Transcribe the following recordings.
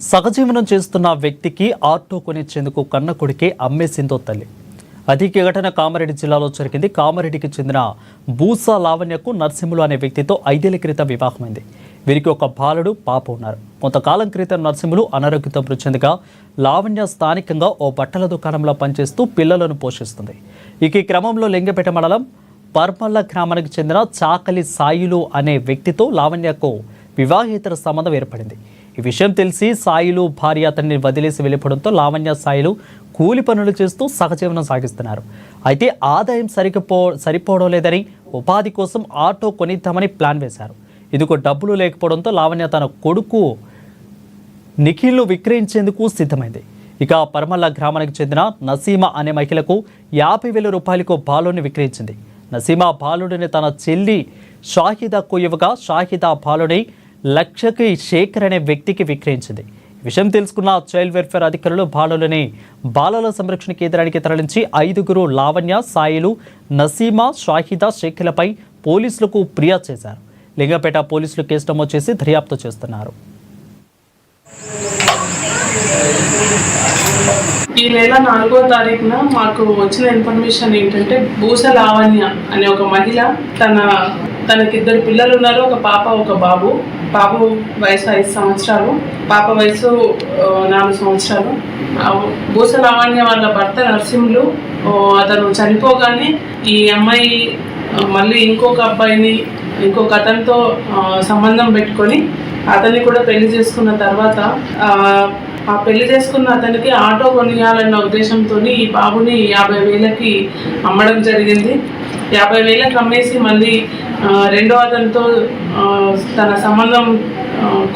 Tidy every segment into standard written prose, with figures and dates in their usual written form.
సహజీవనం చేస్తున్న వ్యక్తికి ఆటో కొనిచ్చేందుకు కన్న కొడుకే అమ్మేసిందో తల్లి. అధిక ఘటన కామారెడ్డి జిల్లాలో జరిగింది. కామారెడ్డికి చెందిన బూసా లావణ్యకు నర్సింహులు అనే వ్యక్తితో 5 ఏళ్ల క్రితం వివాహమైంది. వీరికి ఒక బాలుడు పాప ఉన్నారు. కొంతకాలం క్రితం నర్సింహులు అనారోగ్యంతో మృతి చెందగా లావణ్య స్థానికంగా ఓ బట్టల దుకాణంలో పనిచేస్తూ పిల్లలను పోషిస్తుంది. ఈ క్రమంలో లింగపేట మండలం పర్మల్ల గ్రామానికి చెందిన చాకలి సాయిలు అనే వ్యక్తితో లావణ్యకు వివాహేతర సంబంధం ఏర్పడింది. ఈ విషయం తెలిసి సాయిలు భార్య అతన్ని వదిలేసి వెళ్ళిపోవడంతో లావణ్య సాయిలు కూలి పనులు చేస్తూ సహజీవనం సాగిస్తున్నారు. అయితే ఆదాయం సరిపోవడం లేదని ఉపాధి కోసం ఆటో కొనిద్దామని ప్లాన్ వేశారు. ఇందుకు డబ్బులు లేకపోవడంతో లావణ్య తన కొడుకు నిఖిల్ను విక్రయించేందుకు సిద్ధమైంది. ఇక పర్మల్ల గ్రామానికి చెందిన నసీమా అనే మహిళకు 50,000 రూపాయలకు బాలుని విక్రయించింది. నసీమా బాలుడిని తన చెల్లి షాహిదాకు ఇవ్వగా షాహిదా బాలుని లక్షకి శేఖర్ అనే వ్యక్తికి విక్రయించింది. ఈ విషయం తెలుసుకున్న చైల్డ్ వెల్ఫేర్ అధికారులు బాలులని బాలల సంరక్షణ కేంద్రానికి తరలించి 5 లావణ్య, సాయిలు, నసీమా, షాహిదా, శేఖర్లపై పోలీసులకు ఫిర్యాదు చేశారు. లింగపేట పోలీసులు కేసు నమోదు చేసి దర్యాప్తు చేస్తున్నారు. ఈ నెల 4వ తారీఖున మాకు వచ్చిన ఇన్ఫర్మేషన్ ఏంటంటే బూసా లావణ్య అనే ఒక మహిళ తనకిద్దరు పిల్లలు ఉన్నారు. ఒక పాప, ఒక బాబు. బాబు వయసు 5 సంవత్సరాలు, పాప వయసు 4 సంవత్సరాలు. బూసా లావణ్య వాళ్ళ భర్త నర్సింహులు అతను చనిపోగానే ఈ అమ్మాయి మళ్ళీ ఇంకొక అబ్బాయిని ఇంకొక అతనితో సంబంధం పెట్టుకొని అతన్ని కూడా పెళ్లి చేసుకున్న తర్వాత ఆ పెళ్లి చేసుకున్న అతనికి ఆటో కొనియాలన్న ఉద్దేశంతో ఈ బాబుని 50,000కి అమ్మడం జరిగింది. 50,000కి అమ్మేసి మళ్ళీ రెండో అతనితో తన సంబంధం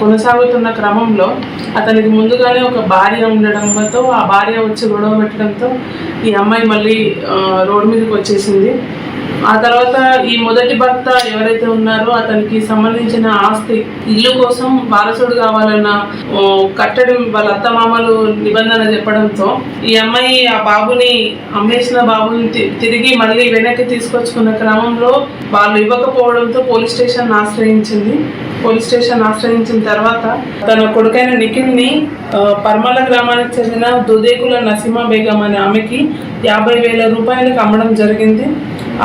కొనసాగుతున్న క్రమంలో అతనికి ముందుగానే ఒక భార్య ఉండడంతో ఆ భార్య వచ్చి గొడవ పెట్టడంతో ఈ అమ్మాయి మళ్ళీ రోడ్డు మీదకి వచ్చేసింది. ఆ తర్వాత ఈ మొదటి భర్త ఎవరైతే ఉన్నారో అతనికి సంబంధించిన ఆస్తి ఇల్లు కోసం వారసుడు కావాలన్న కట్టడి వాళ్ళ అత్తమామలు నిబంధన చెప్పడంతో ఈ అమ్మాయి ఆ బాబుని అమ్మేసిన బాబుని తిరిగి మళ్ళీ వెనక్కి తీసుకొచ్చుకున్న క్రమంలో వాళ్ళు ఇవ్వకపోవడంతో పోలీస్ స్టేషన్ ఆశ్రయించింది. పోలీస్ స్టేషన్ ఆశ్రయించిన తర్వాత తన కొడుకైన నిఖిల్ని పర్మల గ్రామానికి చెందిన దుదేకుల నసీమా బేగం అనే ఆమెకి 50,000 రూపాయలకు అమ్మడం జరిగింది.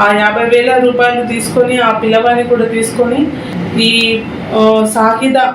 ఆ 50,000 రూపాయలు తీసుకొని ఆ పిల్లవాడిని కూడా తీసుకొని ఈ సాహిదా